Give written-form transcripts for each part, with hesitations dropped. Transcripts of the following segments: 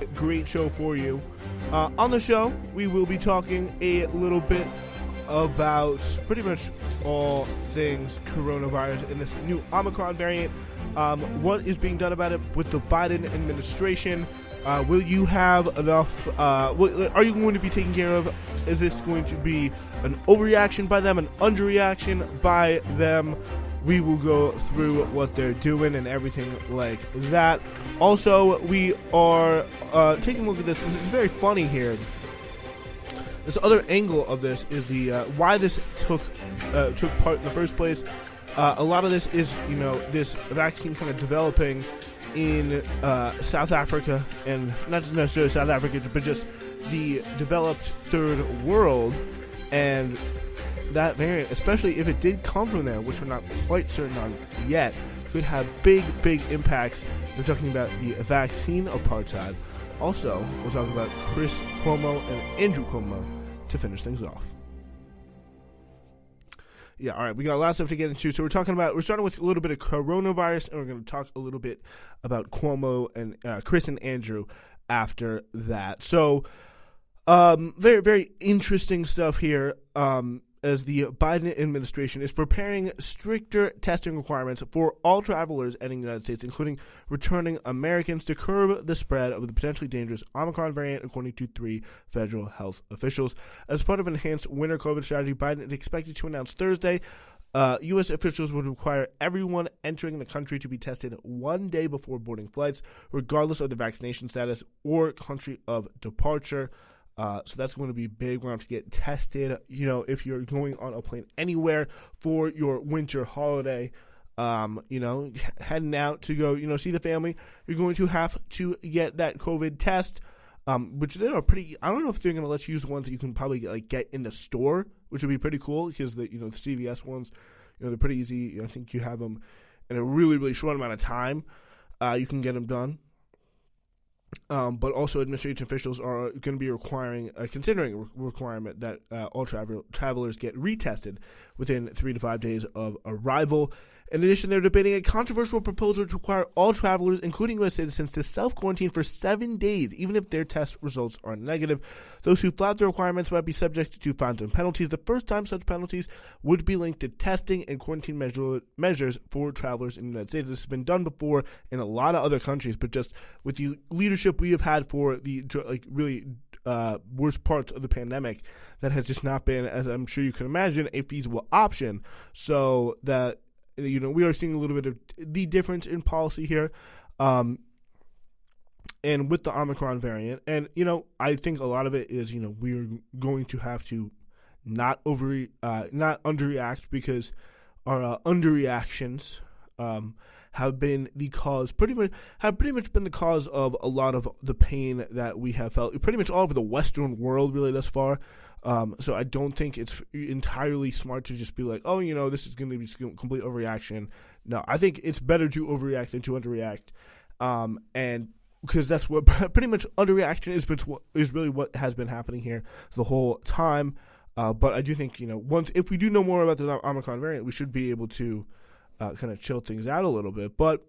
great show for you. On the show, we will be talking a little bit about pretty much all things coronavirus and this new Omicron variant. What is being done about it with the Biden administration? Will you have enough? Are you going to be taken care of? Is this going to be an overreaction by them, an underreaction by them? We will go through what they're doing and everything like that. Also, we are taking a look at this. It's very funny here. This other angle of this is the why this took part in the first place. A lot of this is, this vaccine kind of developing in South Africa, and not just necessarily South Africa, but just the developed third world, and that variant, especially if it did come from there, which we're not quite certain on yet, could have big impacts. We're talking about the vaccine apartheid. Also, we're talking about Chris Cuomo and Andrew Cuomo to finish things off. Yeah, all right, we got a lot of stuff to get into. So we're starting with a little bit of coronavirus, and we're going to talk a little bit about Cuomo and Chris and Andrew after that. So, very, very interesting stuff here. As the Biden administration is preparing stricter testing requirements for all travelers entering the United States, including returning Americans, to curb the spread of the potentially dangerous Omicron variant, according to 3 federal health officials. As part of an enhanced winter COVID strategy, Biden is expected to announce Thursday U.S. officials would require everyone entering the country to be tested 1 day before boarding flights, regardless of their vaccination status or country of departure. So that's going to be big. We're going to have to get tested, if you're going on a plane anywhere for your winter holiday, heading out to go, see the family, you're going to have to get that COVID test, which they are pretty, I don't know if they're going to let you use the ones that you can probably get in the store, which would be pretty cool because the CVS ones, they're pretty easy. I think you have them in a really, really short amount of time. You can get them done. But also administration officials are going to be considering a requirement that all travelers get retested within 3 to 5 days of arrival. In addition, they're debating a controversial proposal to require all travelers, including U.S. citizens, to self-quarantine for 7 days, even if their test results are negative. Those who flout the requirements might be subject to fines and penalties. The first time such penalties would be linked to testing and quarantine measures for travelers in the United States. This has been done before in a lot of other countries, but just with the leadership we have had for the really worst parts of the pandemic, that has just not been, as I'm sure you can imagine, a feasible option. So that we are seeing a little bit of the difference in policy here, and with the Omicron variant. And, I think a lot of it is, we're going to have to not underreact, because our underreactions have been the cause, pretty much been the cause of a lot of the pain that we have felt, pretty much all over the Western world, really, thus far. So I don't think it's entirely smart to just be like, this is going to be a complete overreaction. No, I think it's better to overreact than to underreact. And because that's what pretty much underreaction is really what has been happening here the whole time. But I do think, if we do know more about the Omicron variant, we should be able to kind of chill things out a little bit. But,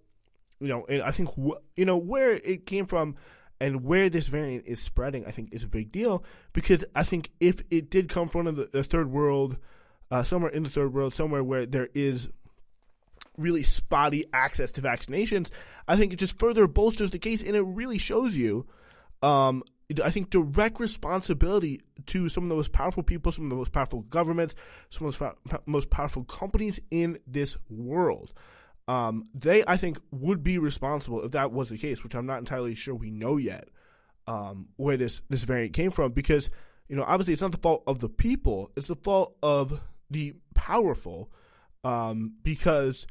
and I think, where it came from and where this variant is spreading, I think, is a big deal, because I think if it did come from the third world, somewhere in the third world, somewhere where there is really spotty access to vaccinations, I think it just further bolsters the case, and it really shows you, I think, direct responsibility to some of the most powerful people, some of the most powerful governments, some of the most powerful companies in this world. They, I think, would be responsible if that was the case, which I'm not entirely sure we know yet, where this variant came from, because, obviously it's not the fault of the people, it's the fault of the powerful, because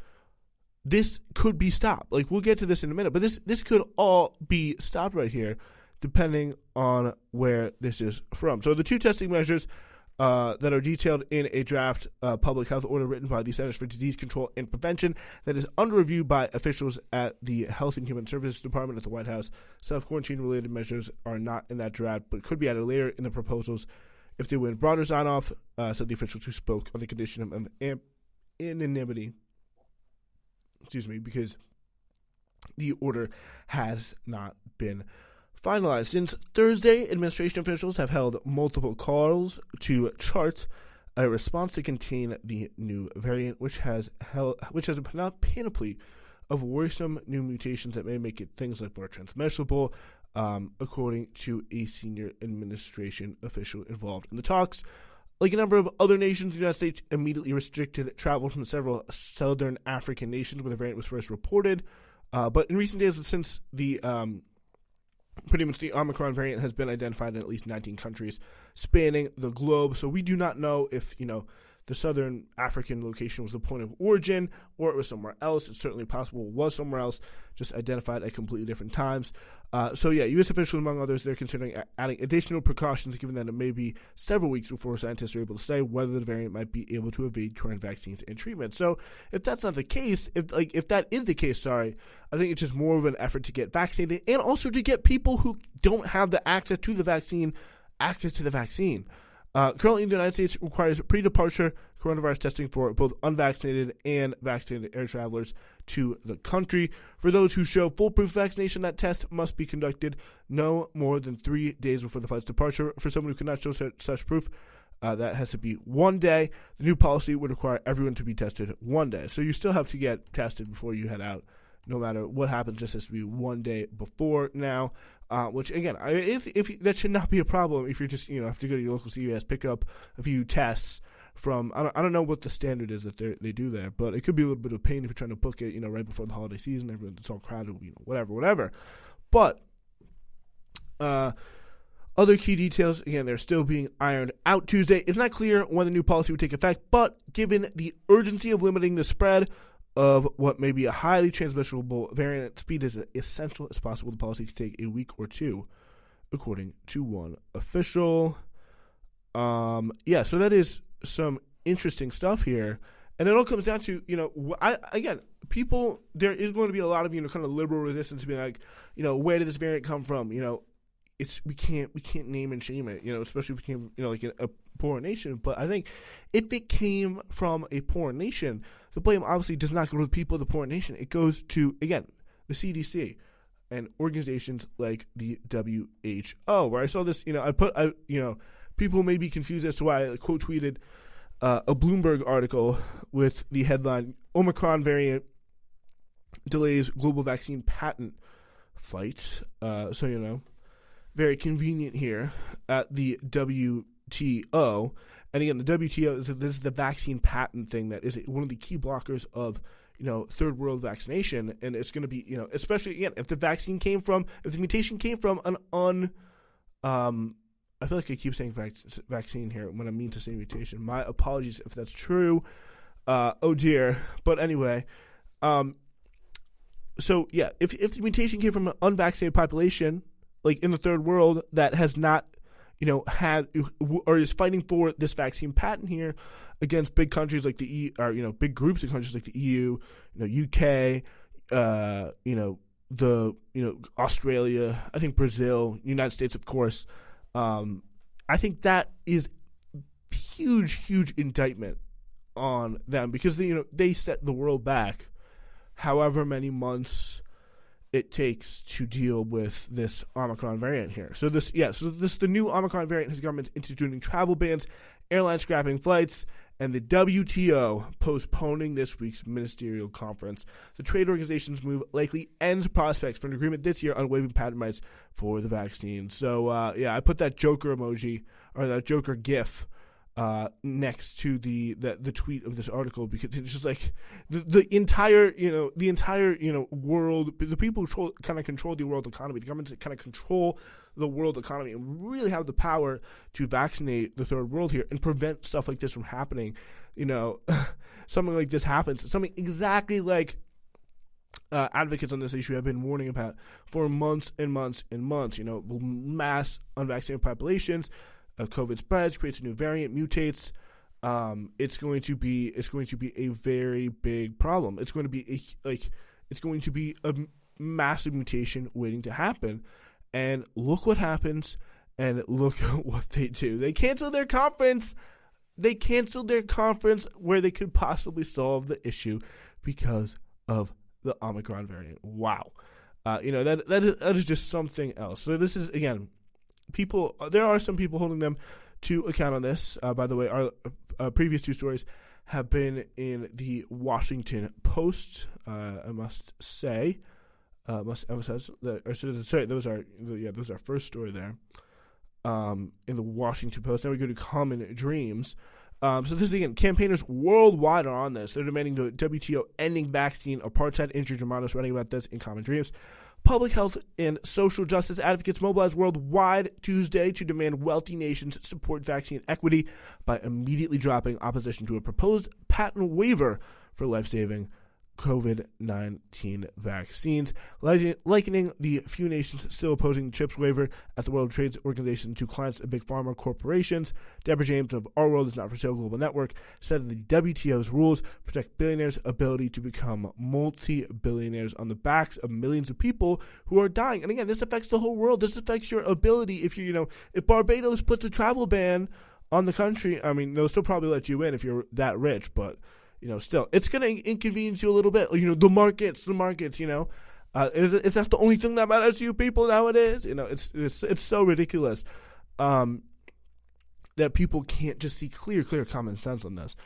this could be stopped. We'll get to this in a minute, but this could all be stopped right here, depending on where this is from. So the 2 testing measures that are detailed in a draft public health order written by the Centers for Disease Control and Prevention that is under review by officials at the Health and Human Services Department at the White House. Self-quarantine related measures are not in that draft, but could be added later in the proposals if they win broader sign-off, said the officials who spoke on the condition of anonymity. Because the order has not been finalized. Since Thursday, administration officials have held multiple calls to chart a response to contain the new variant, which has a panoply of worrisome new mutations that may make it things like more transmissible, according to a senior administration official involved in the talks. Like a number of other nations, the United States immediately restricted travel from several southern African nations where the variant was first reported. But in recent days, since the pretty much the Omicron variant has been identified in at least 19 countries spanning the globe. So we do not know if, the southern African location was the point of origin or it was somewhere else. It's certainly possible it was somewhere else, just identified at completely different times. U.S. officials, among others, they're considering adding additional precautions given that it may be several weeks before scientists are able to say whether the variant might be able to evade current vaccines and treatment. So if that's not the case, if that is the case, I think it's just more of an effort to get vaccinated and also to get people who don't have the access to the vaccine. Currently, the United States requires pre-departure coronavirus testing for both unvaccinated and vaccinated air travelers to the country. For those who show foolproof vaccination, that test must be conducted no more than 3 days before the flight's departure. For someone who cannot show such proof, that has to be 1 day. The new policy would require everyone to be tested 1 day. So you still have to get tested before you head out. No matter what happens, just has to be 1 day before now. Which again, if that should not be a problem. If you're just have to go to your local CVS, pick up a few tests from I don't know what the standard is that they do there, but it could be a little bit of pain if you're trying to book it right before the holiday season. It's all crowded, whatever. But other key details, again, they're still being ironed out. Tuesday, it's not clear when the new policy would take effect, but given the urgency of limiting the spread of what may be a highly transmissible variant, speed is as essential as possible. The policy could take a week or two, according to one official. So that is some interesting stuff here. And it all comes down to, people, there is going to be a lot of, kind of liberal resistance to be like, where did this variant come from? We can't name and shame it, especially if it came, like a poor nation. But I think if it came from a poor nation, the blame obviously does not go to the people of the poor nation. It goes to, again, the CDC and organizations like the WHO, where I saw this, people may be confused as to why I quote tweeted a Bloomberg article with the headline, Omicron variant delays global vaccine patent fight. Very convenient here at the WTO. And again, the WTO this is the vaccine patent thing that is one of the key blockers of, third world vaccination. And it's going to be, especially again, if the mutation came from an I feel like I keep saying vaccine here when I mean to say mutation. My apologies if that's true. Oh dear. But anyway, if the mutation came from an unvaccinated population, like in the third world, that has not, had or is fighting for this vaccine patent here against big countries like the EU, or big groups of countries like the EU, UK, Australia, I think Brazil, United States, of course. I think that is huge indictment on them because they set the world back however many months it takes to deal with this Omicron variant here. So the new Omicron variant has governments instituting travel bans, airlines scrapping flights, and the WTO postponing this week's ministerial conference. The trade organization's move likely ends prospects for an agreement this year on waiving patent rights for the vaccine. So, I put that Joker emoji or that Joker GIF next to the tweet of this article because it's just like the entire world, the people who kind of control the world economy, the governments that kind of control the world economy and really have the power to vaccinate the third world here and prevent stuff like this from happening. Something like this happens, something exactly like advocates on this issue have been warning about for months and months and months. Mass unvaccinated populations. COVID spreads, creates a new variant, mutates. It's going to be a very big problem. It's going to be a massive mutation waiting to happen. And look what happens, and look at what they do. They canceled their conference. Where they could possibly solve the issue because of the Omicron variant. Wow. That is just something else. So this is, again, there are some people holding them to account on this. By the way, our previous two stories have been in the Washington Post. I must say, must emphasize that. Those are our first story there. In the Washington Post. Now we go to Common Dreams. So this is, again, campaigners worldwide are on this. They're demanding the WTO ending vaccine apartheid. Andrew Germano's writing about this in Common Dreams. Public health and social justice advocates mobilized worldwide Tuesday to demand wealthy nations support vaccine equity by immediately dropping opposition to a proposed patent waiver for life-saving COVID-19 vaccines, likening the few nations still opposing the CHIPS waiver at the World Trade Organization to clients of big pharma corporations. Deborah James of Our World is Not for Sale Global Network said that the WTO's rules protect billionaires' ability to become multi-billionaires on the backs of millions of people who are dying. And again, this affects the whole world. This affects your ability. If Barbados puts a travel ban on the country, I mean, they'll still probably let you in if you're that rich, but still, it's going to inconvenience you a little bit. The markets, if that's the only thing that matters to you people nowadays, it's so ridiculous that people can't just see clear common sense on this.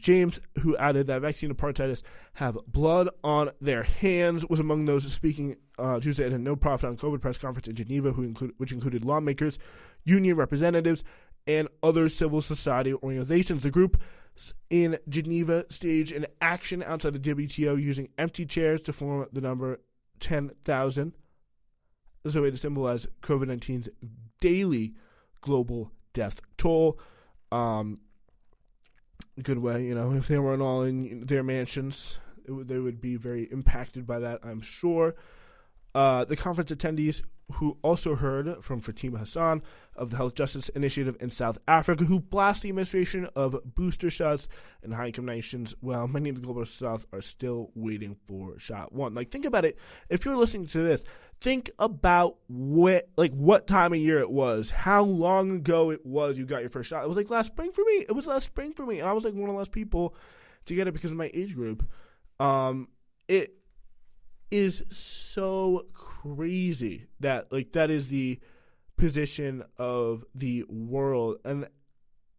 James, who added that vaccine apartheiders have blood on their hands, was among those speaking Tuesday at a no-profit on COVID press conference in Geneva, which included lawmakers, union representatives, and other civil society organizations. The group in Geneva staged an action outside the WTO using empty chairs to form the number 10,000 as a way to symbolize COVID-19's daily global death toll. Good way, if they weren't all in their mansions, they would be very impacted by that, I'm sure. The conference attendees, who also heard from Fatima Hassan of the Health Justice Initiative in South Africa, who blast the administration of booster shots in high-income nations, while many in the global south are still waiting for shot one. Think about it. If you're listening to this, think about what time of year it was, how long ago it was you got your first shot. It was last spring for me. It was last spring for me, and I was one of the last people to get it because of my age group. It is so crazy that that is the position of the world and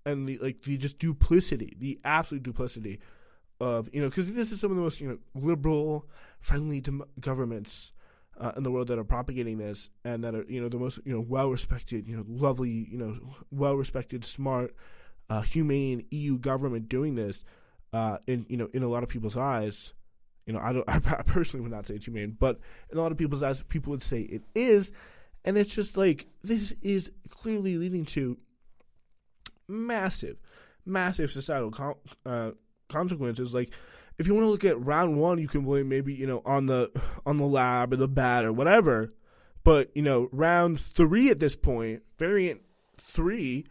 the just duplicity, the absolute duplicity of because this is some of the most liberal, friendly governments in the world that are propagating this, and that are the most well respected, lovely, well respected, smart, humane EU government doing this in a lot of people's eyes. I personally would not say it's humane, but in a lot of people's eyes, people would say it is. And it's just this is clearly leading to massive societal consequences. If you want to look at round one, you can blame maybe, on the lab or the bat or whatever. But, round three at this point, variant 3,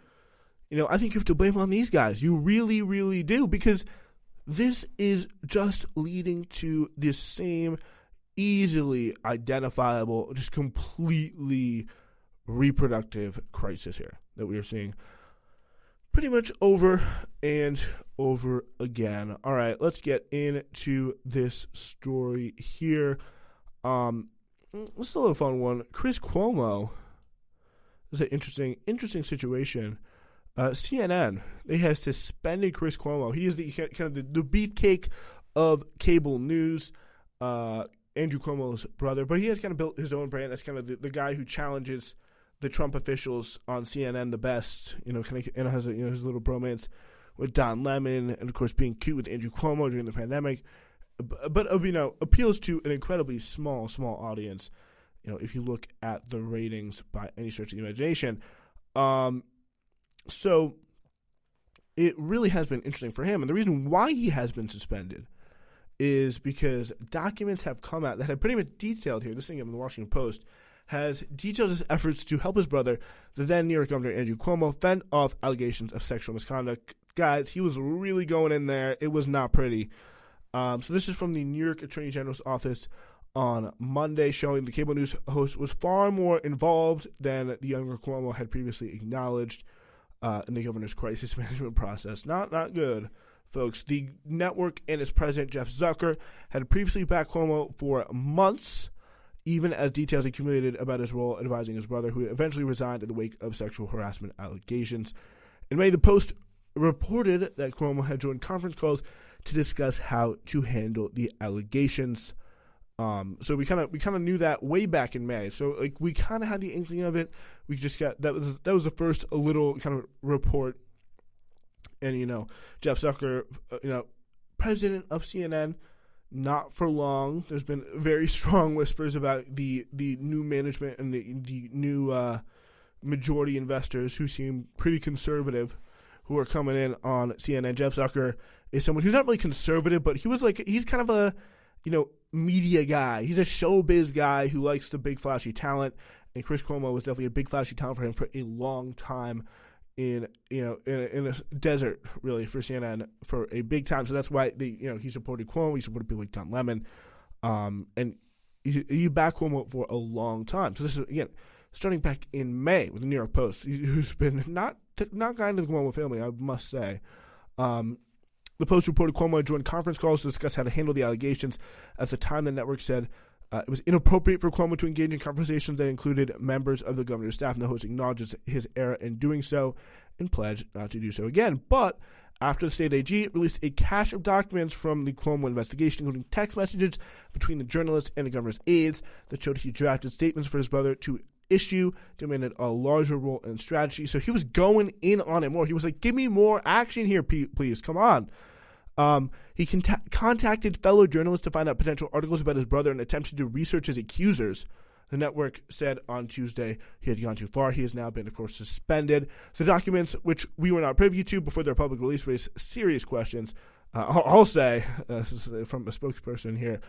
I think you have to blame on these guys. You really, really do, because this is just leading to this same easily identifiable, just completely reproductive crisis here that we are seeing pretty much over and over again. All right, let's get into this story here. This is a little fun one. Chris Cuomo is an interesting situation. CNN, they have suspended Chris Cuomo. He is the kind of the beefcake of cable news, Andrew Cuomo's brother, but he has kind of built his own brand as kind of the guy who challenges the Trump officials on CNN the best. And has his little bromance with Don Lemon, and of course being cute with Andrew Cuomo during the pandemic, but appeals to an incredibly small audience. If you look at the ratings by any stretch of the imagination. So it really has been interesting for him. And the reason why he has been suspended is because documents have come out that have pretty much detailed here. This thing in the Washington Post has detailed his efforts to help his brother, the then New York Governor Andrew Cuomo, fend off allegations of sexual misconduct. Guys, he was really going in there. It was not pretty. So this is from the New York Attorney General's office on Monday, showing the cable news host was far more involved than the younger Cuomo had previously acknowledged in the governor's crisis management process. Not good, folks. The network and its president, Jeff Zucker, had previously backed Cuomo for months even as details accumulated about his role advising his brother, who eventually resigned in the wake of sexual harassment allegations. In May, the Post reported that Cuomo had joined conference calls to discuss how to handle the allegations. So we kind of knew that way back in May. So like we kind of had the inkling of it. We just got that was the first a little kind of report. And Jeff Zucker, president of CNN, not for long. There's been very strong whispers about the new management and the new majority investors who seem pretty conservative, who are coming in on CNN. Jeff Zucker is someone who's not really conservative, but he's kind of a media guy. He's a showbiz guy who likes the big flashy talent, and Chris Cuomo was definitely a big flashy talent for him for a long time in a desert, really, for CNN for a big time. So that's why he supported Cuomo. He supported people like Don Lemon, and he backed Cuomo for a long time. So this is again starting back in May with the New York Post, who's been not kind to the Cuomo family, I must say. The Post reported Cuomo had joined conference calls to discuss how to handle the allegations. At the time, the network said it was inappropriate for Cuomo to engage in conversations that included members of the governor's staff, and the host acknowledged his error in doing so and pledged not to do so again. But after the state AG released a cache of documents from the Cuomo investigation, including text messages between the journalist and the governor's aides that showed he drafted statements for his brother to issue, demanded a larger role and strategy. So he was going in on it more. He was like, give me more action here, please. Come on. He contacted fellow journalists to find out potential articles about his brother and attempted to research his accusers. The network said on Tuesday he had gone too far. He has now been, of course, suspended. The documents, which we were not privy to before their public release, raised serious questions. I'll say, this is from a spokesperson here,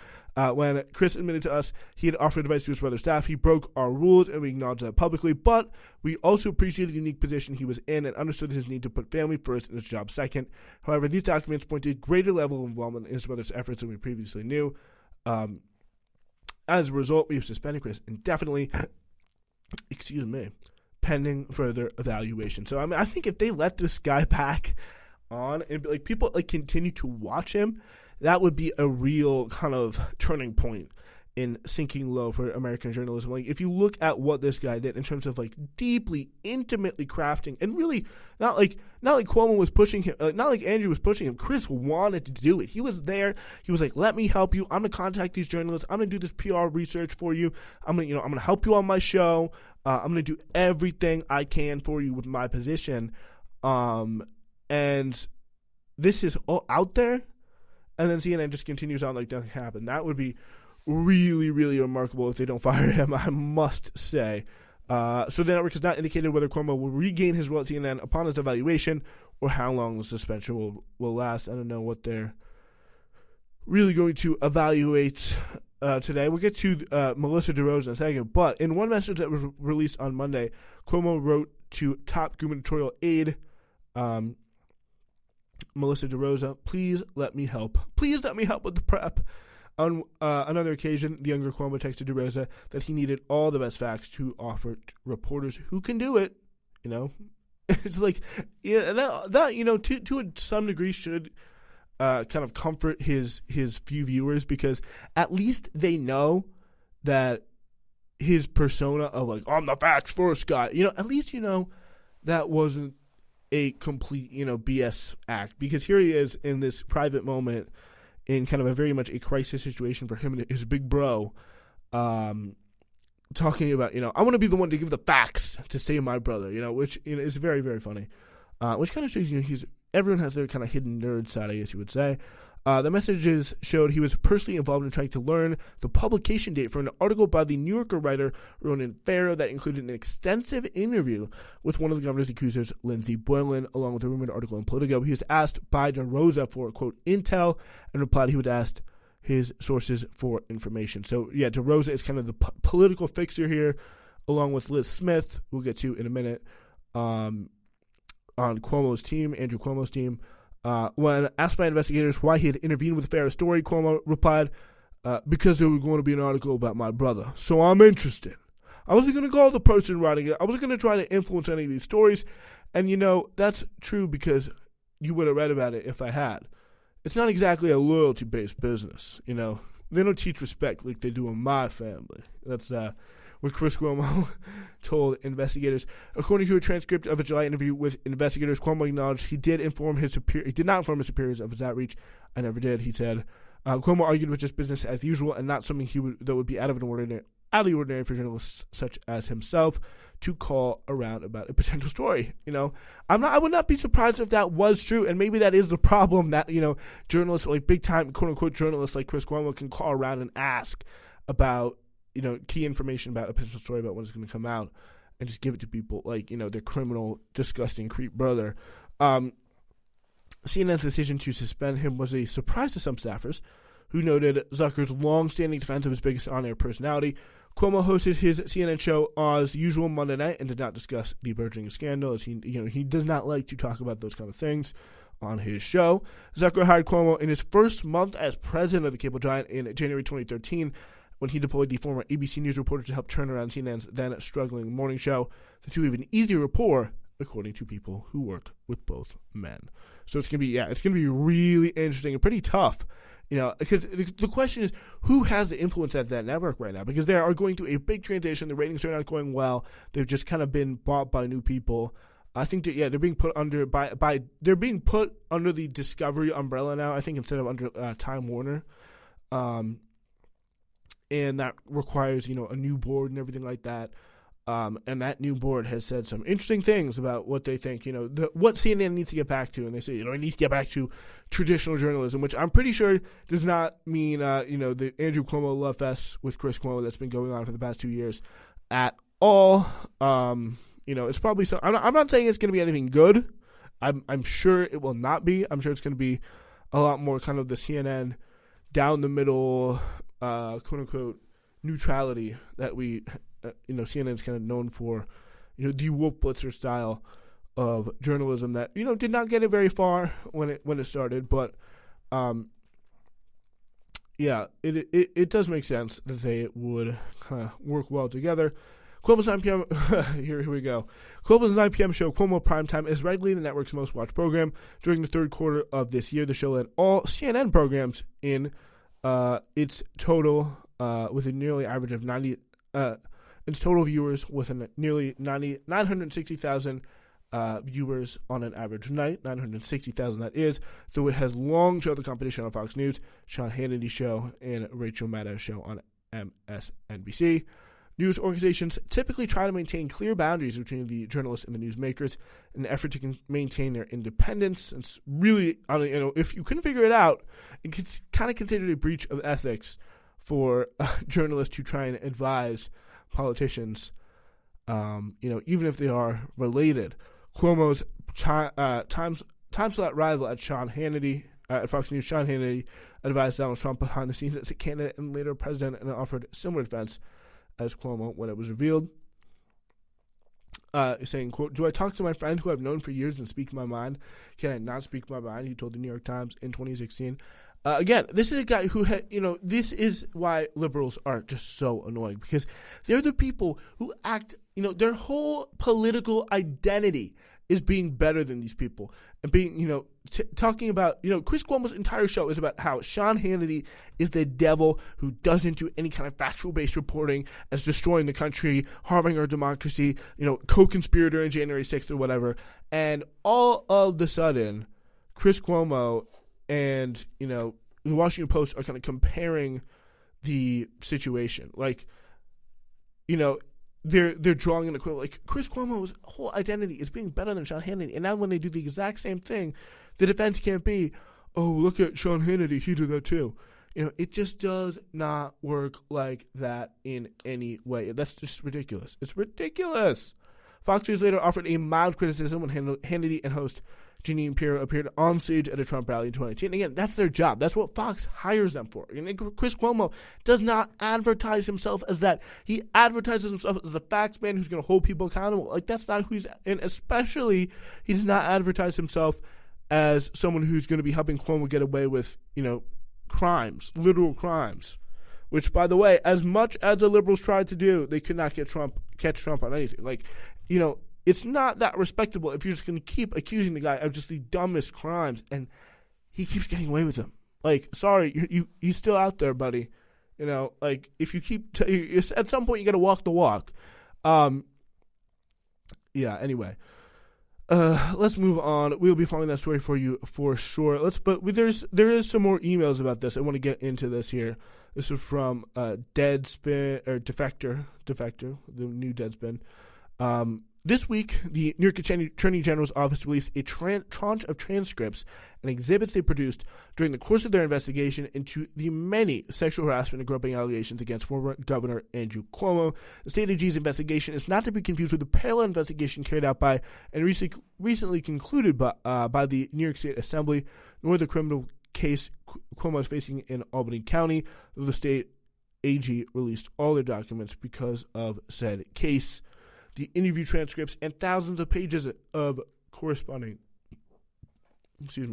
when Chris admitted to us he had offered advice to his brother's staff, he broke our rules, and we acknowledged that publicly, but we also appreciated the unique position he was in and understood his need to put family first and his job second. However, these documents point to a greater level of involvement in his brother's efforts than we previously knew. As a result, we have suspended Chris indefinitely, pending further evaluation. So, I think if they let this guy back on and people continue to watch him, that would be a real kind of turning point in sinking low for American journalism. If you look at what this guy did in terms of deeply, intimately crafting, and really not like Cuomo was pushing him, not like Andrew was pushing him. Chris wanted to do it. He was there. He was like, "Let me help you. I'm gonna contact these journalists. I'm gonna do this PR research for you. I'm gonna help you on my show. I'm gonna do everything I can for you with my position." And this is all out there, and then CNN just continues on like nothing happened. That would be really, really remarkable if they don't fire him, I must say. So the network has not indicated whether Cuomo will regain his role at CNN upon his evaluation or how long the suspension will last. I don't know what they're really going to evaluate today. We'll get to Melissa DeRosa in a second, but in one message that was released on Monday, Cuomo wrote to top gubernatorial aide Melissa DeRosa, please let me help. Please let me help with the prep. On another occasion, the younger Cuomo texted DeRosa that he needed all the best facts to offer to reporters who can do it. It's like, yeah, that to some degree should kind of comfort his few viewers, because at least they know that his persona of I'm the facts first guy. At least that wasn't a complete BS act, because here he is in this private moment in kind of a very much a crisis situation for him and his big bro, talking about I want to be the one to give the facts to save my brother, which is very, very funny, which kind of shows everyone has their kind of hidden nerd side, I guess you would say. The messages showed he was personally involved in trying to learn the publication date for an article by the New Yorker writer Ronan Farrow that included an extensive interview with one of the governor's accusers, Lindsey Boylan, along with a rumored article in Politico. He was asked by DeRosa for, quote, intel, and replied he would ask his sources for information. So, yeah, DeRosa is kind of the political fixer here, along with Liz Smith, we'll get to in a minute, on Cuomo's team, Andrew Cuomo's team. When asked by investigators why he had intervened with Farrow's story, Cuomo replied, because there was going to be an article about my brother, so I'm interested. I wasn't going to call the person writing it. I wasn't going to try to influence any of these stories. And, that's true, because you would have read about it if I had. It's not exactly a loyalty-based business, They don't teach respect like they do in my family. That's what Chris Cuomo told investigators. According to a transcript of a July interview with investigators, Cuomo acknowledged he did not inform his superiors of his outreach. I never did, he said. Cuomo argued with just business as usual and not something that would be out of the ordinary for journalists such as himself to call around about a potential story. I would not be surprised if that was true, and maybe that is the problem that, journalists, like big time quote unquote journalists like Chris Cuomo, can call around and ask about, key information about a potential story about when it's going to come out and just give it to people like, their criminal, disgusting creep brother. CNN's decision to suspend him was a surprise to some staffers who noted Zucker's long-standing defense of his biggest on-air personality. Cuomo hosted his CNN show as usual Monday night and did not discuss the burgeoning scandal, as he does not like to talk about those kind of things on his show. Zucker hired Cuomo in his first month as president of the cable giant in January 2013, when he deployed the former ABC News reporter to help turn around CNN's then struggling morning show. The two have an easy rapport, according to people who work with both men. So it's gonna be really interesting and pretty tough, because the question is, who has the influence at that network right now? Because they are going through a big transition. The ratings are not going well. They've just kind of been bought by new people. I think that they're being put under they're being put under the Discovery umbrella now, I think, instead of under Time Warner. And that requires, a new board and everything like that. And that new board has said some interesting things about what they think, what CNN needs to get back to. And they say, it needs to get back to traditional journalism, which I'm pretty sure does not mean, the Andrew Cuomo love fest with Chris Cuomo that's been going on for the past 2 years at all. It's probably so. I'm not saying it's going to be anything good. I'm sure it will not be. I'm sure it's going to be a lot more kind of the CNN down the middle, quote unquote, neutrality that we. CNN is kind of known for, the Wolf Blitzer style of journalism that, did not get it very far when it started. But, it does make sense that they would kind of work well together. Cuomo's 9 p.m. here we go. Cuomo's 9 p.m. show, Cuomo Primetime, is regularly the network's most watched program. During the third quarter of this year, the show led all CNN programs in its total with a nearly average of 90. Its total viewers with a nearly 960,000 viewers on an average night, 960,000 that is, though it has long trailed the competition on Fox News, Sean Hannity's show, and Rachel Maddow's show on MSNBC. News organizations typically try to maintain clear boundaries between the journalists and the newsmakers in an effort to maintain their independence. It's really, if you couldn't figure it out, it's kind of considered a breach of ethics for journalists who try and advise politicians, even if they are related. Cuomo's time slot rival at Sean Hannity, at Fox News, Sean Hannity advised Donald Trump behind the scenes as a candidate and later president, and offered similar defense as Cuomo when it was revealed, saying, quote, "Do I talk to my friend who I've known for years and speak my mind? Can I not speak my mind?" He told the New York Times in 2016. Again, this is a guy who this is why liberals are just so annoying, because they're the people who act, their whole political identity is being better than these people and being, talking about, Chris Cuomo's entire show is about how Sean Hannity is the devil who doesn't do any kind of factual-based reporting, as destroying the country, harming our democracy, co-conspirator in January 6th or whatever. And all of the sudden, Chris Cuomo and, the Washington Post are kind of comparing the situation. Like, they're drawing an equivalent. Like, Chris Cuomo's whole identity is being better than Sean Hannity. And now when they do the exact same thing, the defense can't be, oh, look at Sean Hannity, he did that too. It just does not work like that in any way. That's just ridiculous. It's ridiculous. Fox News later offered a mild criticism when Hannity and host Jeanine Pirro appeared on stage at a Trump rally in 2018. Again, that's their job. That's what Fox hires them for. Chris Cuomo does not advertise himself as that. He advertises himself as the facts man who's going to hold people accountable. Like, that's not who he's, and especially he does not advertise himself as someone who's going to be helping Cuomo get away with, crimes, literal crimes. Which, by the way, as much as the liberals tried to do, they could not catch Trump on anything. Like, it's not that respectable if you're just going to keep accusing the guy of just the dumbest crimes, and he keeps getting away with them. Like, sorry, he's still out there, buddy. You know, like, if you keep at some point you got to walk the walk. Yeah. Anyway, let's move on. We'll be following that story for you for sure. There is some more emails about this. I want to get into this here. This is from Deadspin or Defector, the new Deadspin. This week, the New York Attorney General's office released a tranche of transcripts and exhibits they produced during the course of their investigation into the many sexual harassment and groping allegations against former Governor Andrew Cuomo. The state AG's investigation is not to be confused with the parallel investigation carried out by and recently concluded by the New York State Assembly, nor the criminal case Cuomo is facing in Albany County. The state AG released all their documents because of said case. The interview transcripts and thousands of pages of corresponding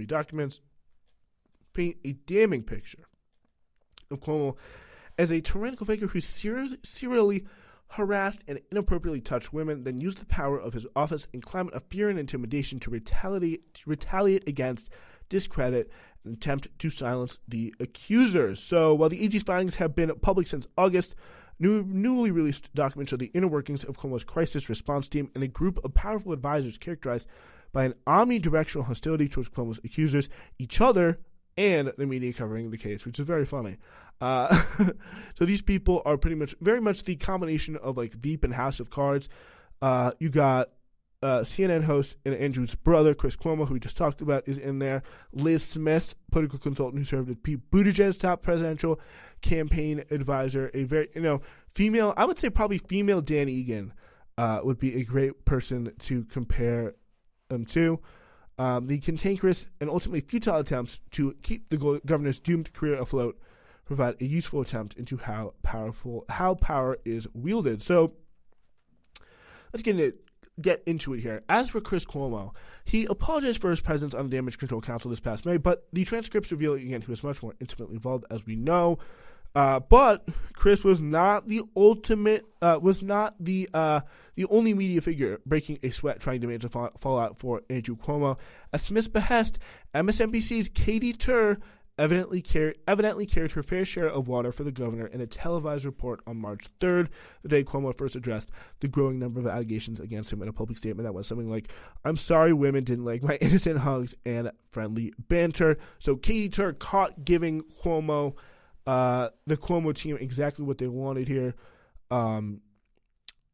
documents paint a damning picture of Cuomo as a tyrannical figure who serially harassed and inappropriately touched women, then used the power of his office and climate of fear and intimidation to retaliate against, discredit, and attempt to silence the accusers. So while the AG's findings have been public since August, newly released documents show the inner workings of Cuomo's crisis response team and a group of powerful advisors characterized by an omnidirectional hostility towards Cuomo's accusers, each other, and the media covering the case, which is very funny. So these people are very much the combination of like Veep and House of Cards. You got CNN host and Andrew's brother, Chris Cuomo, who we just talked about, is in there. Liz Smith, political consultant who served as Pete Buttigieg's top presidential campaign advisor. A very, female, I would say probably female Dan Egan would be a great person to compare them to. The cantankerous and ultimately futile attempts to keep the governor's doomed career afloat provide a useful attempt into how power is wielded. So let's get into it here. As for Chris Cuomo, he apologized for his presence on the Damage Control Council this past May, but the transcripts reveal again he was much more intimately involved, as we know. But Chris was not the only media figure breaking a sweat trying to manage the fallout for Andrew Cuomo. At Smith's behest, MSNBC's Katie Tur evidently carried her fair share of water for the governor in a televised report on March 3rd, the day Cuomo first addressed the growing number of allegations against him in a public statement that was something like, "I'm sorry women didn't like my innocent hugs and friendly banter." So Katie Tur caught giving Cuomo, the Cuomo team, exactly what they wanted here.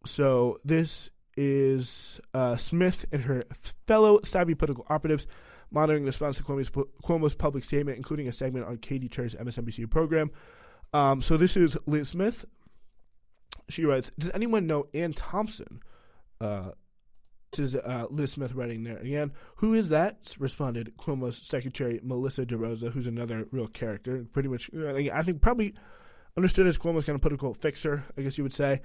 So this is Smith and her fellow savvy political operatives monitoring the response to Cuomo's public statement, including a segment on Katie Tur's MSNBC program. So this is Liz Smith. She writes, "Does anyone know Ann Thompson?" This is Liz Smith writing there again. "Who is that?" responded Cuomo's secretary, Melissa DeRosa, who's another real character. Pretty much, I think probably understood as Cuomo's kind of political fixer, I guess you would say.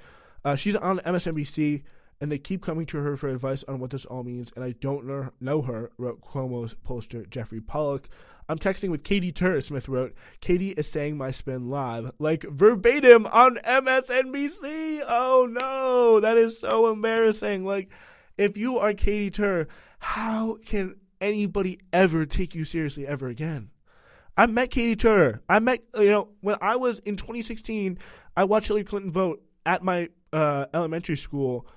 She's on MSNBC, and they keep coming to her for advice on what this all means, and I don't know her, wrote Cuomo's pollster Jeffrey Pollock. "I'm texting with Katie Tur," Smith wrote. "Katie is saying my spin live, like verbatim on MSNBC. Oh no, that is so embarrassing. Like, if you are Katie Tur, how can anybody ever take you seriously ever again?" I met Katie Tur. When I was in 2016, I watched Hillary Clinton vote at my elementary school,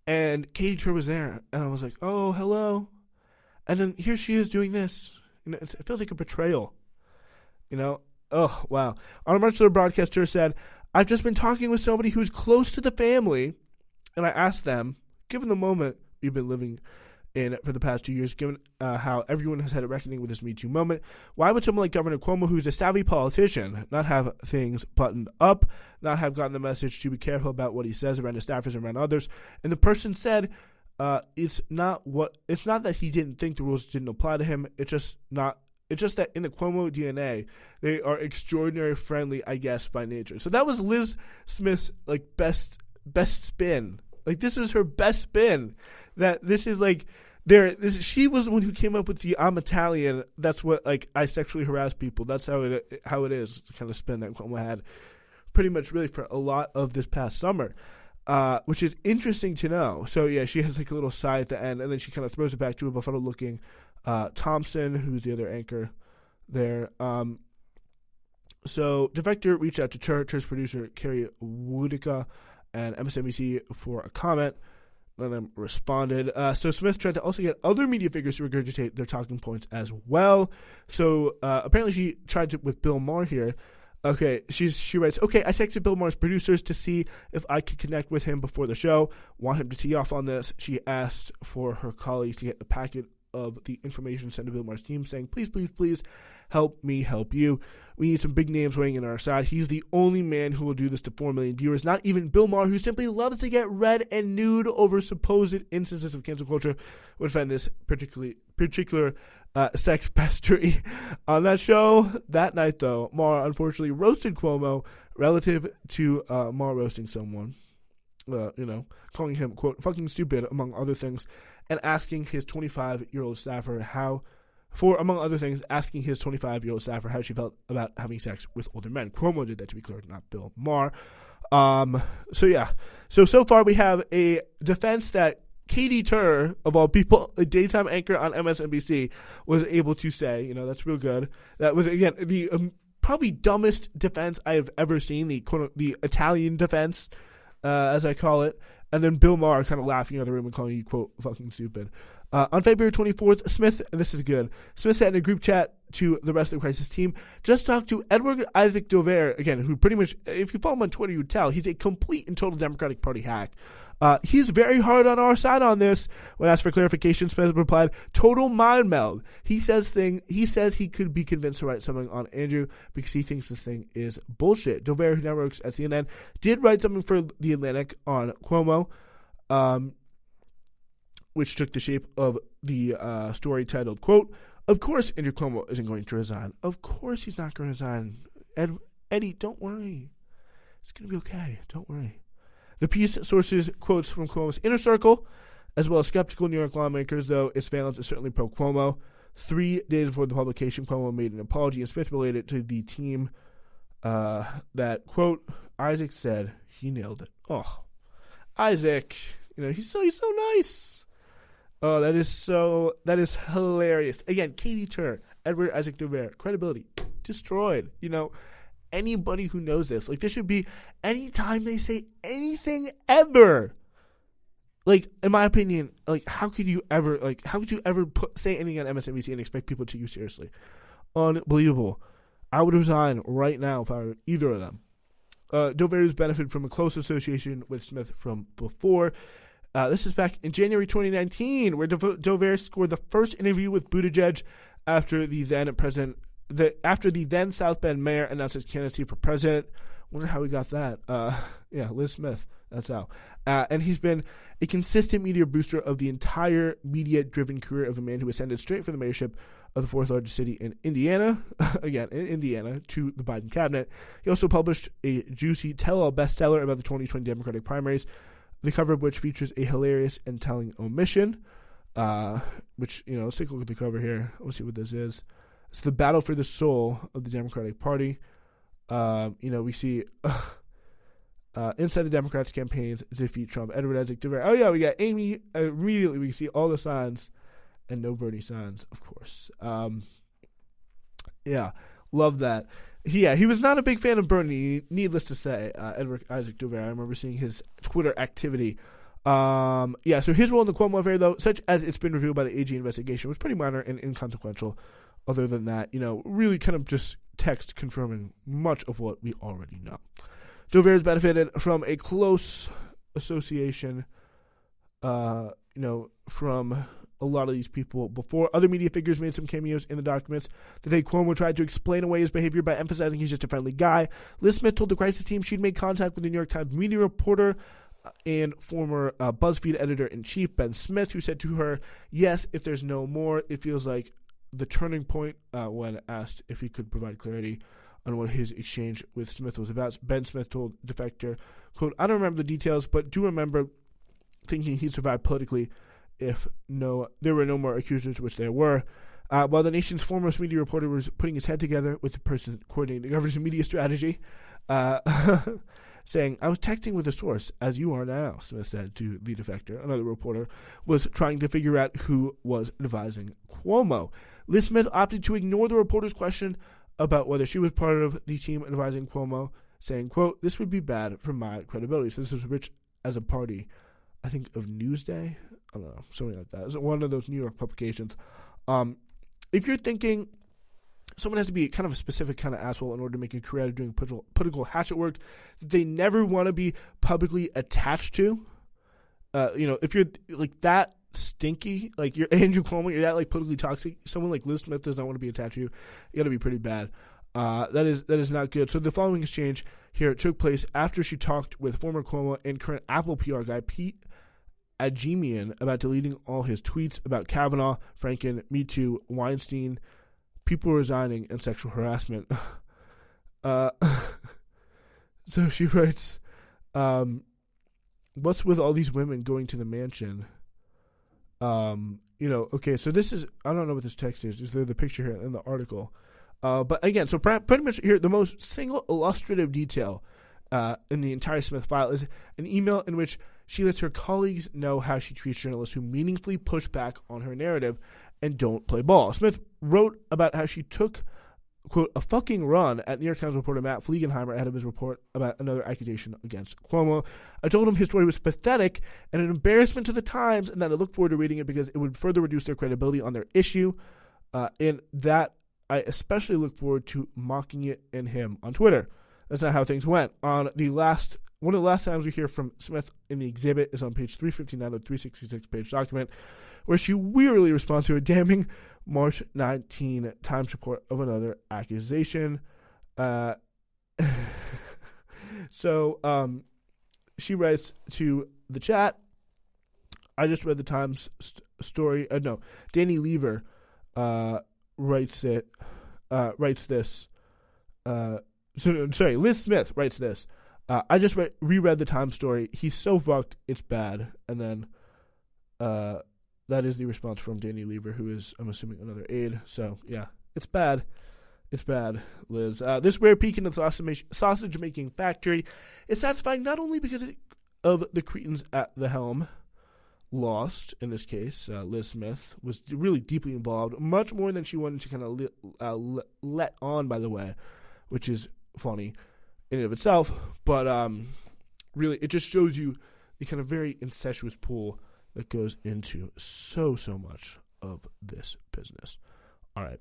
and Katie Tur was there, and I was like, "Oh, hello," and then here she is doing this. It feels like a betrayal. Oh wow. On a March 3rd broadcast, Tur said, "I've just been talking with somebody who's close to the family, and I asked them, given the moment we've been living in for the past 2 years, given how everyone has had a reckoning with this Me Too moment, why would someone like Governor Cuomo, who's a savvy politician, not have things buttoned up, not have gotten the message to be careful about what he says around his staffers and around others?" And the person said, it's not that he didn't think the rules didn't apply to him. It's just that in the Cuomo DNA, they are extraordinarily friendly, I guess, by nature. So that was Liz Smith's best spin. This was her best spin. That this is she was the one who came up with the "I'm Italian, that's what I sexually harass people." That's how it is. It's the kind of spin that Cuomo had pretty much really for a lot of this past summer, which is interesting to know. So yeah, she has a little sigh at the end, and then she kind of throws it back to a buffalo-looking Thompson, who's the other anchor there. So Defector reached out to Tur's producer, Carrie Woodica, and MSNBC for a comment. None of them responded. So Smith tried to also get other media figures to regurgitate their talking points as well. So apparently she tried to with Bill Maher here. Okay, she writes, okay, I texted Bill Maher's producers to see if I could connect with him before the show. Want him to tee off on this. She asked for her colleagues to get a packet of the information sent to Bill Maher's team saying, please, please, please help me help you. We need some big names weighing in on our side. He's the only man who will do this to 4 million viewers. Not even Bill Maher, who simply loves to get red and nude over supposed instances of cancel culture, would find this particular sex pestery. On that show, that night, though, Maher unfortunately roasted Cuomo relative to Maher roasting someone. Calling him, quote, fucking stupid, among other things, and asking his 25-year-old staffer how she felt about having sex with older men. Cuomo did that, to be clear, not Bill Maher. So far we have a defense that Katie Tur, of all people, a daytime anchor on MSNBC, was able to say, that's real good. That was, again, the probably dumbest defense I have ever seen, the Italian defense, as I call it. And then Bill Maher kind of laughing in the room and calling you, quote, fucking stupid. On February 24th, Smith, and this is good, Smith said in a group chat to the rest of the crisis team, just talked to Edward Isaac Dover, again, who pretty much, if you follow him on Twitter, you'd tell, he's a complete and total Democratic Party hack. He's very hard on our side on this. When asked for clarification, Smith replied, total mind meld. He says he could be convinced to write something on Andrew because he thinks this thing is bullshit. Dover, who now works at CNN, did write something for The Atlantic on Cuomo, which took the shape of the story titled, quote, of course Andrew Cuomo isn't going to resign. Of course he's not going to resign. Eddie, don't worry. It's going to be okay. Don't worry. The piece sources quotes from Cuomo's inner circle, as well as skeptical New York lawmakers, though its valence is certainly pro-Cuomo. 3 days before the publication, Cuomo made an apology, and Smith related to the team that, quote, Isaac said he nailed it. Oh, Isaac, he's so nice. Oh, that is hilarious. Again, Katie Tur, Edward Isaac Dover, credibility destroyed. Anybody who knows this, this should be anytime they say anything ever. In my opinion, how could you ever say anything on MSNBC and expect people to take you seriously? Unbelievable. I would resign right now if I were either of them. Dover has benefited from a close association with Smith from before. This is back in January 2019, where Dover scored the first interview with Buttigieg after the then South Bend mayor announced his candidacy for president. Wonder how he got that. Liz Smith. That's how. And he's been a consistent media booster of the entire media-driven career of a man who ascended straight from the mayorship of the fourth largest city in Indiana, again, in Indiana, to the Biden cabinet. He also published a juicy tell-all bestseller about the 2020 Democratic primaries, the cover of which features a hilarious and telling omission, which, let's take a look at the cover here. Let's see what this is. It's the battle for the soul of the Democratic Party. We see inside the Democrats' campaigns to defeat Trump. Edward Isaac Dover. Oh, yeah, we got Amy. Immediately, we see all the signs and no Bernie signs, of course. Love that. He was not a big fan of Bernie, needless to say, Edward Isaac Dover. I remember seeing his Twitter activity. So his role in the Cuomo affair, though, such as it's been revealed by the AG investigation, was pretty minor and inconsequential. Other than that, really kind of just text confirming much of what we already know. Dover has benefited from a close association, from a lot of these people before. Other media figures made some cameos in the documents. Today, Cuomo tried to explain away his behavior by emphasizing he's just a friendly guy. Liz Smith told the crisis team she'd made contact with the New York Times media reporter and former BuzzFeed editor-in-chief, Ben Smith, who said to her, yes, if there's no more, it feels like the turning point when asked if he could provide clarity on what his exchange with Smith was about. Ben Smith told Defector, quote, I don't remember the details, but do remember thinking he'd survive politically if there were no more accusers, which there were. While the nation's foremost media reporter was putting his head together with the person coordinating the governor's media strategy, saying, I was texting with a source, as you are now, Smith said to the Defector. Another reporter was trying to figure out who was advising Cuomo. Liz Smith opted to ignore the reporter's question about whether she was part of the team advising Cuomo, saying, quote, "This would be bad for my credibility." So this was Rich as a party, I think, of Newsday. I don't know, something like that. It was one of those New York publications. If you're thinking someone has to be kind of a specific kind of asshole in order to make a career out of doing political hatchet work that they never want to be publicly attached to, if you're like that stinky, like you're Andrew Cuomo, you're that like politically toxic, someone like Liz Smith does not want to be attached to you. You got to be pretty bad. That is not good. So the following exchange here took place after she talked with former Cuomo and current Apple PR guy Pete Adjemian about deleting all his tweets about Kavanaugh, Franken, Me Too, Weinstein, people resigning, and sexual harassment. So she writes, what's with all these women going to the mansion? Okay, so this is, I don't know what this text is. Is there the picture here in the article? But again, so pretty much here, the most single illustrative detail in the entire Smith file is an email in which she lets her colleagues know how she treats journalists who meaningfully push back on her narrative and don't play ball. Smith wrote about how she took, quote, a fucking run at New York Times reporter Matt Fliegenheimer ahead of his report about another accusation against Cuomo. I told him his story was pathetic and an embarrassment to the Times, and that I look forward to reading it because it would further reduce their credibility on their issue, and that I especially look forward to mocking it and him on Twitter. That's not how things went. One of the last times we hear from Smith in the exhibit is on page 359 of the 366-page document, where she wearily responds to a damning March 19 Times report of another accusation. So she writes to the chat, I just read the Times story. Danny Lever writes this. Liz Smith writes this. I just reread the Times story. He's so fucked, it's bad. And then that is the response from Danny Lever, who is, I'm assuming, another aide. So, yeah, it's bad. It's bad, Liz. This rare peek into the sausage-making factory is satisfying not only because of the cretins at the helm, lost, in this case, Liz Smith, was really deeply involved, much more than she wanted to kind of let on, by the way, which is funny in and of itself, but really it just shows you the kind of very incestuous pool that goes into so much of this business. All right.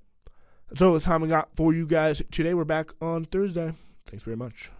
That's all the time I got for you guys today. We're back on Thursday. Thanks very much.